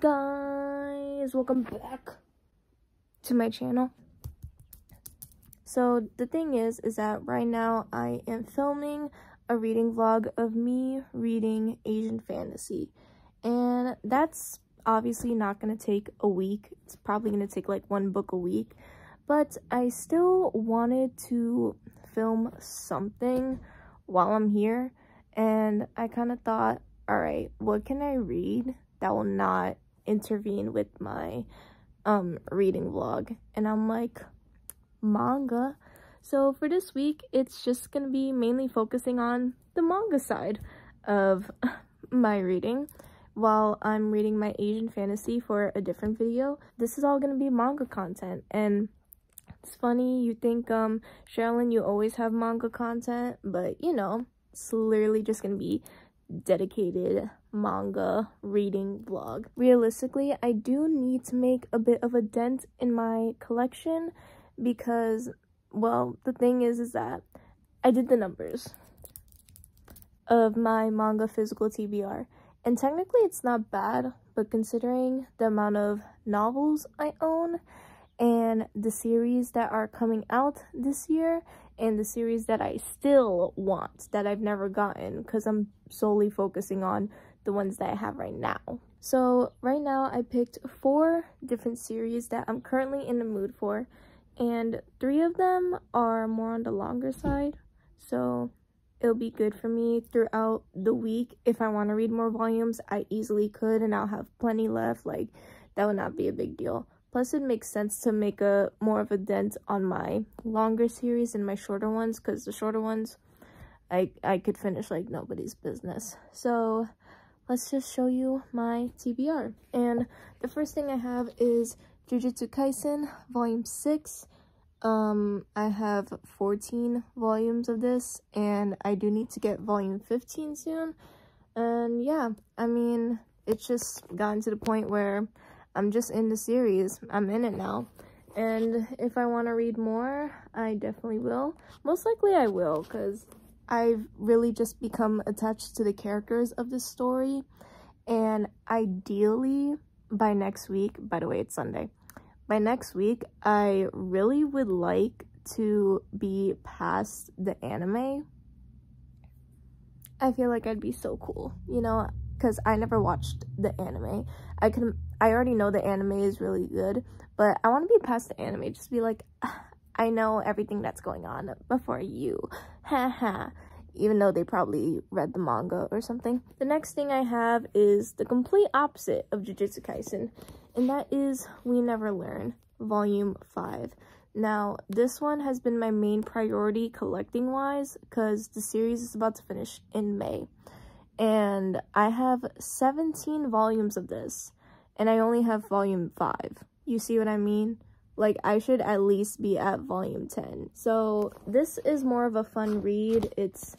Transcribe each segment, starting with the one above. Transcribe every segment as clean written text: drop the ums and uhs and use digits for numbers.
guys, welcome back to my channel. So the thing is that right now I am filming a reading vlog of me reading Asian fantasy, and that's obviously not going to take a week. It's probably going to take like one book a week, but I still wanted to film something while I'm here, and I kind of thought, all right, what can I read that will not intervene with my reading vlog? And I'm like, manga. So for this week, it's just gonna be mainly focusing on the manga side of my reading while I'm reading my Asian fantasy for a different video. This is all gonna be manga content, and it's funny, you think Sherilyn, you always have manga content, but you know, it's literally just gonna be dedicated manga reading vlog. Realistically, I do need to make a bit of a dent in my collection because, well, the thing is that I did the numbers of my manga physical TBR, and technically it's not bad, but considering the amount of novels I own and the series that are coming out this year and the series that I still want that I've never gotten, because I'm solely focusing on the ones that I have right now. So right now I picked 4 different series that I'm currently in the mood for, and 3 of them are more on the longer side, so it'll be good for me throughout the week. If I want to read more volumes, I easily could, and I'll have plenty left. Like, that would not be a big deal. Plus, it makes sense to make more of a dent on my longer series than my shorter ones, because the shorter ones, I could finish like nobody's business. So let's just show you my TBR. And the first thing I have is Jujutsu Kaisen Volume 6. I have 14 volumes of this, and I do need to get Volume 15 soon. And yeah, I mean, it's just gotten to the point where I'm just in the series. I'm in it now. And if I want to read more, I definitely will. Most likely I will, because I've really just become attached to the characters of this story. And ideally, by next week, by the way, it's Sunday. By next week, I really would like to be past the anime. I feel like I'd be so cool, you know, because I never watched the anime. I already know the anime is really good, but I want to be past the anime. Just be like, I know everything that's going on before you. Haha. Even though they probably read the manga or something. The next thing I have is the complete opposite of Jujutsu Kaisen, and that is We Never Learn, Volume 5. Now, this one has been my main priority collecting-wise, because the series is about to finish in May. And I have 17 volumes of this, and I only have Volume 5. You see what I mean? Like, I should at least be at Volume 10. So, this is more of a fun read. It's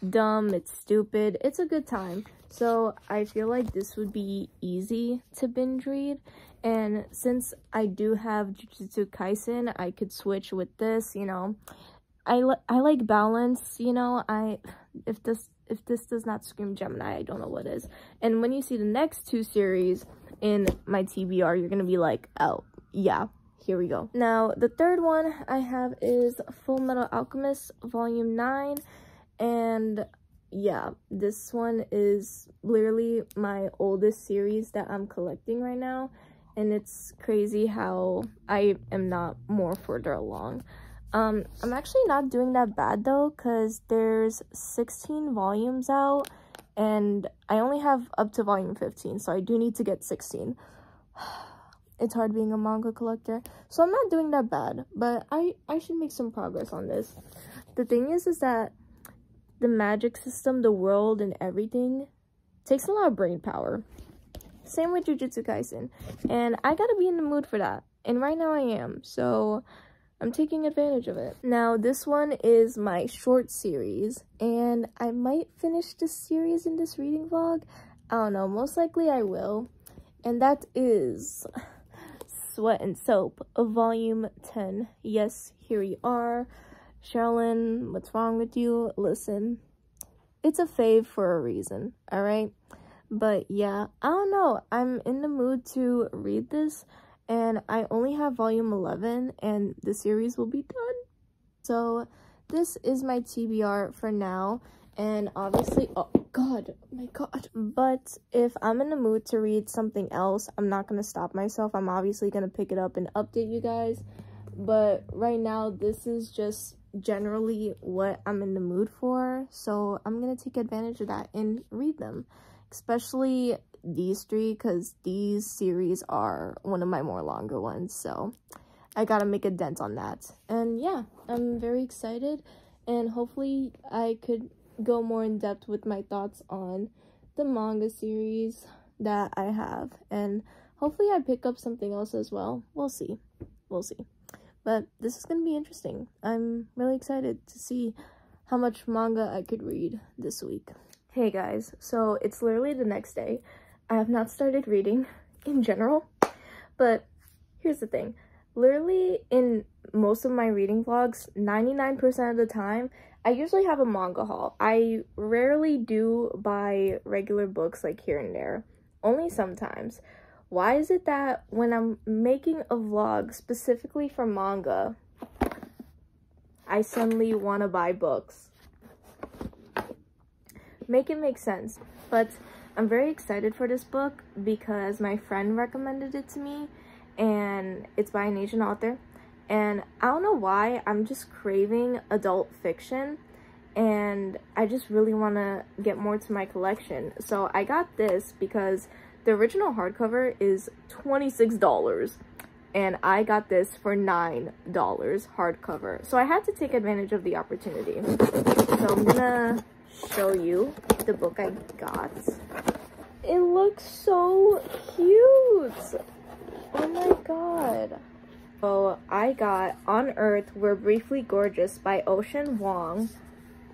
dumb, it's stupid, it's a good time. So, I feel like this would be easy to binge read. And since I do have Jujutsu Kaisen, I could switch with this, you know. I like balance, you know. If this does not scream Gemini, I don't know what is. And when you see the next 2 series in my TBR, you're gonna be like, oh, yeah, here we go. Now, the third one I have is Full Metal Alchemist Volume 9. And yeah, this one is literally my oldest series that I'm collecting right now. And it's crazy how I am not more further along. I'm actually not doing that bad though, because there's 16 volumes out, and I only have up to Volume 15, so I do need to get 16. It's hard being a manga collector, so I'm not doing that bad, but I should make some progress on this. The thing is that the magic system, the world, and everything takes a lot of brain power. Same with Jujutsu Kaisen, and I gotta be in the mood for that, and right now I am, so I'm taking advantage of it. Now, this one is my short series, and I might finish this series in this reading vlog. I don't know, most likely I will. And that is Sweat and Soap, Volume 10. Yes, here you are. Sherilyn, what's wrong with you? Listen, it's a fave for a reason, alright? But yeah, I don't know. I'm in the mood to read this, and I only have volume 11, and the series will be done. So this is my TBR for now, and obviously, oh my god. But if I'm in the mood to read something else, I'm not going to stop myself. I'm obviously going to pick it up and update you guys. But right now, this is just generally what I'm in the mood for. So I'm going to take advantage of that and read them. Especially these three, because these series are one of my more longer ones. So I gotta make a dent on that. And yeah, I'm very excited. And hopefully I could go more in depth with my thoughts on the manga series that I have. And hopefully I pick up something else as well. We'll see. We'll see. But this is going to be interesting. I'm really excited to see how much manga I could read this week. Hey guys, so it's literally the next day. I have not started reading in general, but here's the thing. Literally in most of my reading vlogs, 99% of the time, I usually have a manga haul. I rarely do buy regular books like here and there, only sometimes. Why is it that when I'm making a vlog specifically for manga, I suddenly want to buy books? Make it make sense. But I'm very excited for this book because my friend recommended it to me, and it's by an Asian author. And I don't know why, I'm just craving adult fiction, and I just really want to get more to my collection. So I got this because the original hardcover is $26, and I got this for $9 hardcover. So I had to take advantage of the opportunity. So I'm gonna show you the book I got. It looks so cute. Oh my god. So I got On Earth We're Briefly Gorgeous by Ocean Wong.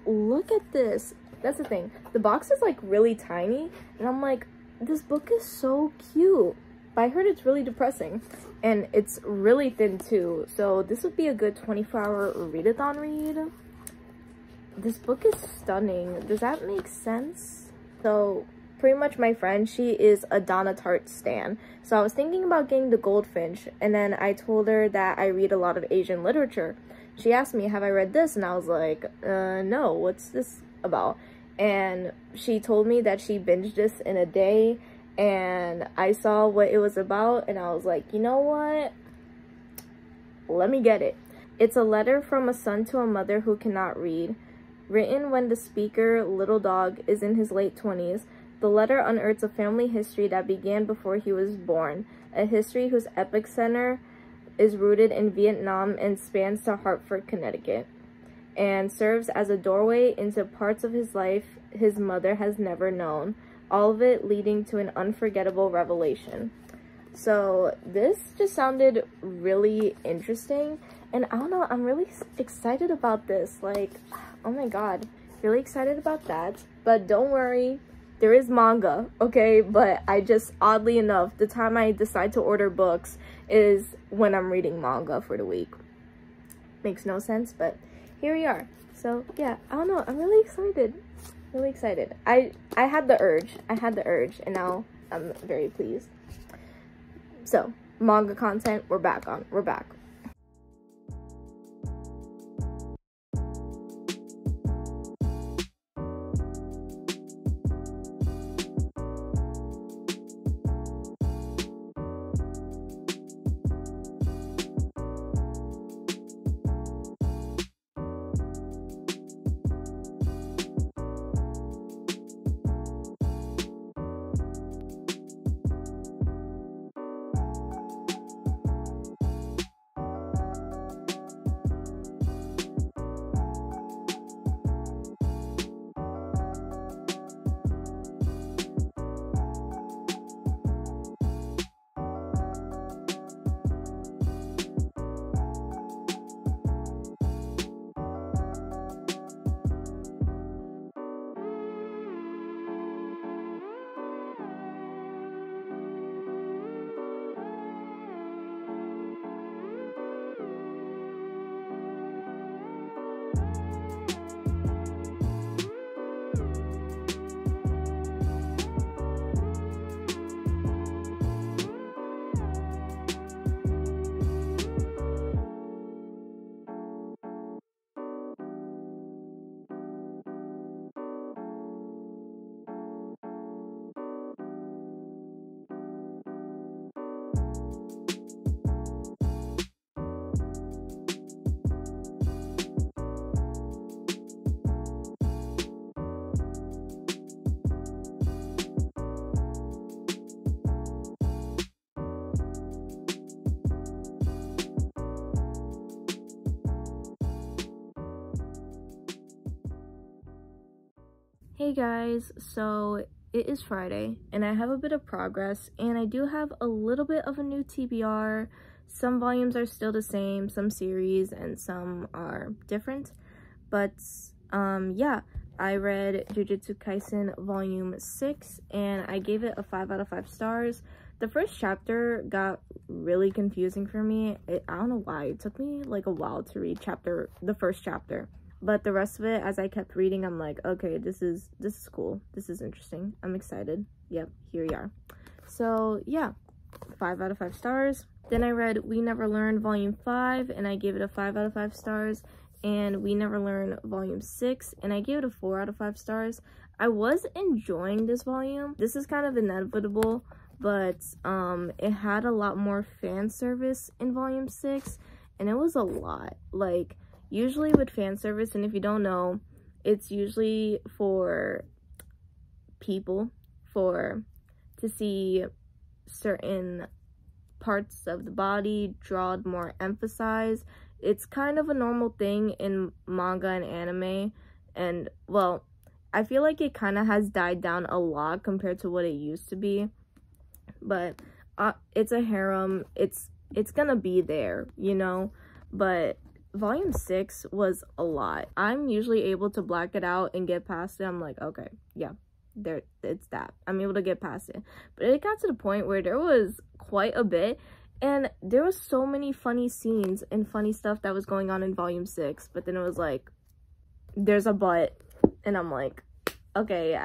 Look at this. That's the thing. The box is like really tiny, and I'm like, this book is so cute. But I heard it's really depressing, and it's really thin too. So this would be a good 24-hour readathon read. This book is stunning. Does that make sense? So pretty much my friend, she is a Donna Tartt stan. So I was thinking about getting the Goldfinch, and then I told her that I read a lot of Asian literature. She asked me, have I read this? And I was like, no, what's this about? And she told me that she binged this in a day, and I saw what it was about, and I was like, you know what? Let me get it. It's a letter from a son to a mother who cannot read. Written when the speaker, Little Dog, is in his late 20s, the letter unearths a family history that began before he was born, a history whose epic center is rooted in Vietnam and spans to Hartford, Connecticut, and serves as a doorway into parts of his life his mother has never known, all of it leading to an unforgettable revelation. So this just sounded really interesting, and I don't know, I'm really excited about this. Like, oh my god, really excited about that. But don't worry, there is manga, okay? But I just, oddly enough, the time I decide to order books is when I'm reading manga for the week. Makes no sense, but here we are. So yeah, I don't know, I'm really excited. Really excited. I had the urge, and now I'm very pleased. So manga content, we're back. Hey guys, so it is Friday and I have a bit of progress and I do have a little bit of a new TBR. Some volumes are still the same, some series, and some are different. But yeah, I read Jujutsu Kaisen volume 6 and I gave it a 5 out of 5 stars. The first chapter got really confusing for me. I don't know why. It took me like a while to read the first chapter. But the rest of it, as I kept reading, I'm like, okay, this is cool. This is interesting. I'm excited. Yep, here we are. So yeah, 5 out of 5 stars. Then I read We Never Learn volume 5 and I gave it a 5 out of 5 stars. And We Never Learn volume 6 and I gave it a 4 out of 5 stars. I was enjoying this volume. This is kind of inevitable, but it had a lot more fan service in volume 6 and it was a lot. Like, usually with fan service, and if you don't know, it's usually for people to see certain parts of the body drawn more emphasized. It's kind of a normal thing in manga and anime, and well, I feel like it kind of has died down a lot compared to what it used to be. But it's a harem. It's gonna be there, you know, but volume 6 was a lot. I'm usually able to black it out and get past it. I'm like, okay, yeah, it's that. I'm able to get past it. But it got to the point where there was quite a bit, and there was so many funny scenes and funny stuff that was going on in volume 6, but then it was like, there's a but, and I'm like, okay,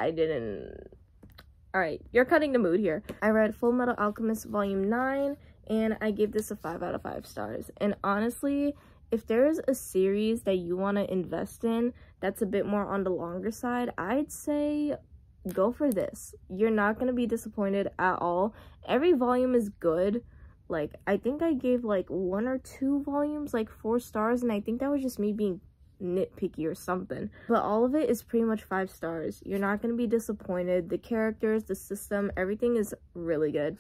alright, you're cutting the mood here. I read Full Metal Alchemist volume 9, and I gave this a 5 out of 5 stars. And honestly, if there's a series that you want to invest in that's a bit more on the longer side, I'd say go for this. You're not going to be disappointed at all. Every volume is good. Like, I think I gave like 1 or 2 volumes like 4 stars, and I think that was just me being nitpicky or something. But all of it is pretty much 5 stars. You're not going to be disappointed. The characters, the system, everything is really good.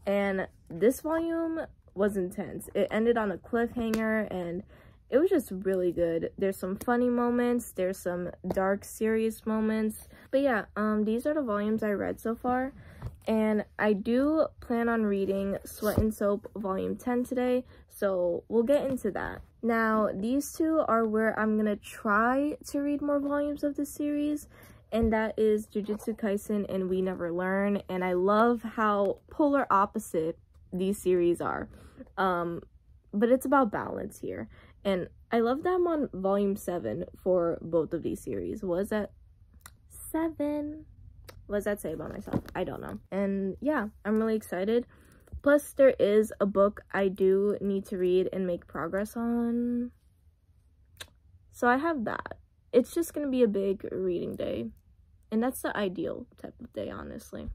And this volume was intense. It ended on a cliffhanger and it was just really good. There's some funny moments, there's some dark, serious moments. But yeah, these are the volumes I read so far, and I do plan on reading Sweat and Soap volume 10 today, so we'll get into that. Now, these two are where I'm gonna try to read more volumes of this series, and that is Jujutsu Kaisen and We Never Learn. And I love how polar opposite these series are, but it's about balance here. And I love that I'm on volume 7 for both of these series. Was that 7? What does that say about myself? I don't know. And yeah, I'm really excited. Plus, there is a book I do need to read and make progress on. So I have that. It's just gonna be a big reading day. And that's the ideal type of day, honestly.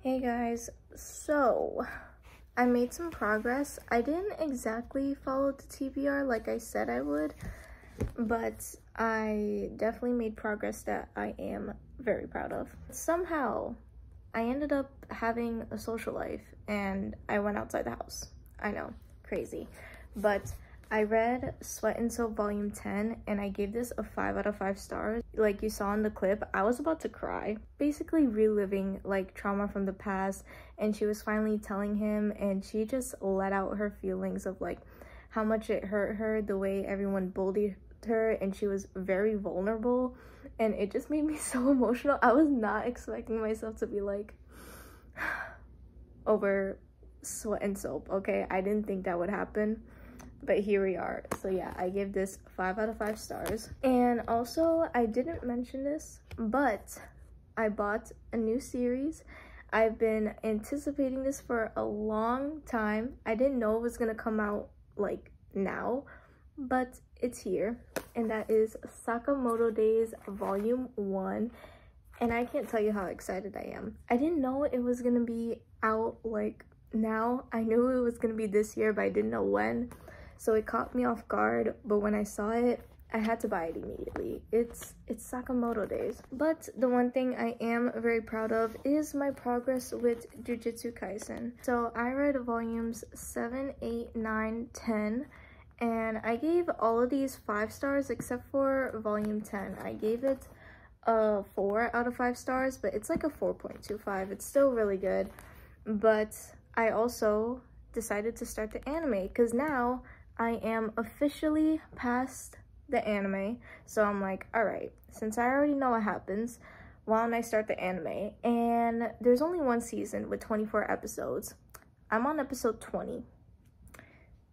Hey guys, so I made some progress. I didn't exactly follow the TBR like I said I would, but I definitely made progress that I am very proud of. Somehow, I ended up having a social life and I went outside the house. I know, crazy. But I read Sweat and Soap Volume 10 and I gave this a 5 out of 5 stars. Like you saw in the clip, I was about to cry. Basically reliving like trauma from the past, and she was finally telling him and she just let out her feelings of like how much it hurt her, the way everyone bullied her, and she was very vulnerable, and it just made me so emotional. I was not expecting myself to be like over Sweat and Soap, okay? I didn't think that would happen, but here we are. So yeah, I give this 5 out of 5 stars. And also, I didn't mention this, but I bought a new series. I've been anticipating this for a long time. I didn't know it was gonna come out like now, but it's here, and that is Sakamoto Days Volume 1, and I can't tell you how excited I am. I didn't know it was gonna be out like now. I knew it was gonna be this year, but I didn't know when, so it caught me off guard. But when I saw it, I had to buy it immediately. It's Sakamoto Days. But the one thing I am very proud of is my progress with Jujutsu Kaisen. So I read volumes 7, 8, 9, 10, and I gave all of these 5 stars except for volume 10. I gave it a 4 out of 5 stars, but it's like a 4.25. It's still really good. But I also decided to start the anime because now I am officially past the anime. So I'm like, all right, since I already know what happens, why don't I start the anime? And there's only one season with 24 episodes. I'm on episode 20,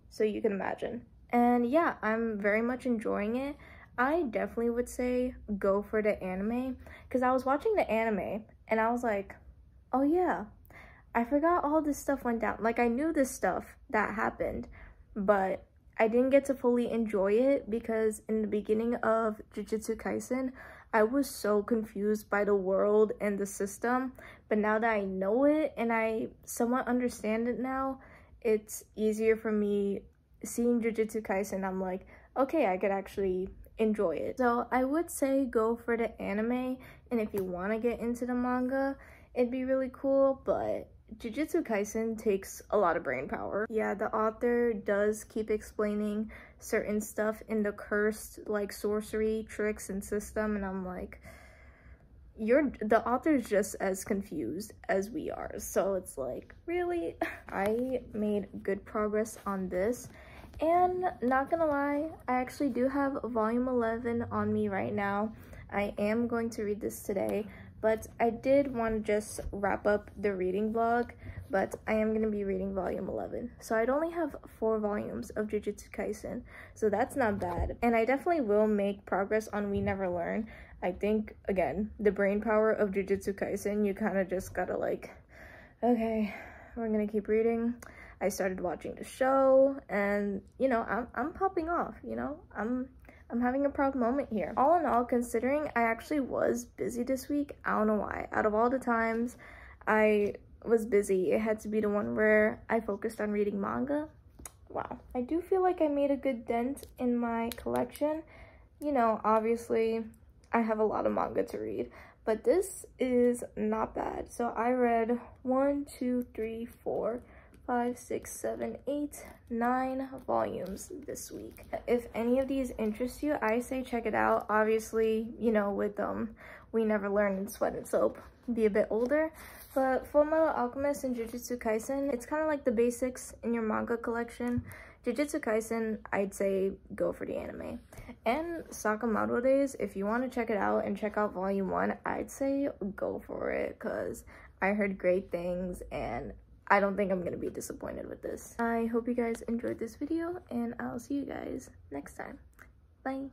so you can imagine. And yeah, I'm very much enjoying it. I definitely would say go for the anime, because I was watching the anime and I was like, oh yeah, I forgot all this stuff went down. Like, I knew this stuff that happened, but I didn't get to fully enjoy it because in the beginning of Jujutsu Kaisen, I was so confused by the world and the system. But now that I know it and I somewhat understand it now, it's easier for me. Seeing Jujutsu Kaisen, I'm like, okay, I could actually enjoy it. So I would say go for the anime, and if you want to get into the manga, it'd be really cool, but Jujutsu Kaisen takes a lot of brain power. Yeah, the author does keep explaining certain stuff in the cursed, like, sorcery, tricks, and system, and I'm like, the author's just as confused as we are. So it's like, really? I made good progress on this. And not gonna lie, I actually do have volume 11 on me right now. I am going to read this today, but I did want to just wrap up the reading vlog, but I am going to be reading volume 11. So I'd only have 4 volumes of Jujutsu Kaisen, so that's not bad. And I definitely will make progress on We Never Learn. I think, again, the brain power of Jujutsu Kaisen, you kind of just gotta like, okay, we're gonna keep reading. I started watching the show, and you know, I'm popping off, you know, I'm having a proud moment here. All in all, considering I actually was busy this week, I don't know why. Out of all the times I was busy, it had to be the one where I focused on reading manga. Wow. I do feel like I made a good dent in my collection. You know, obviously I have a lot of manga to read, but this is not bad. So I read 1, 2, 3, 4, 5, 6, 7, 8, 9 volumes this week. If any of these interest you, I say check it out. Obviously, you know, with We Never Learn and Sweat and Soap, be a bit older. But Fullmetal Alchemist and Jujutsu Kaisen, it's kind of like the basics in your manga collection. Jujutsu Kaisen, I'd say go for the anime. And Sakamoto Days, if you want to check it out and check out volume 1, I'd say go for it, because I heard great things and I don't think I'm gonna be disappointed with this. I hope you guys enjoyed this video, and I'll see you guys next time. Bye.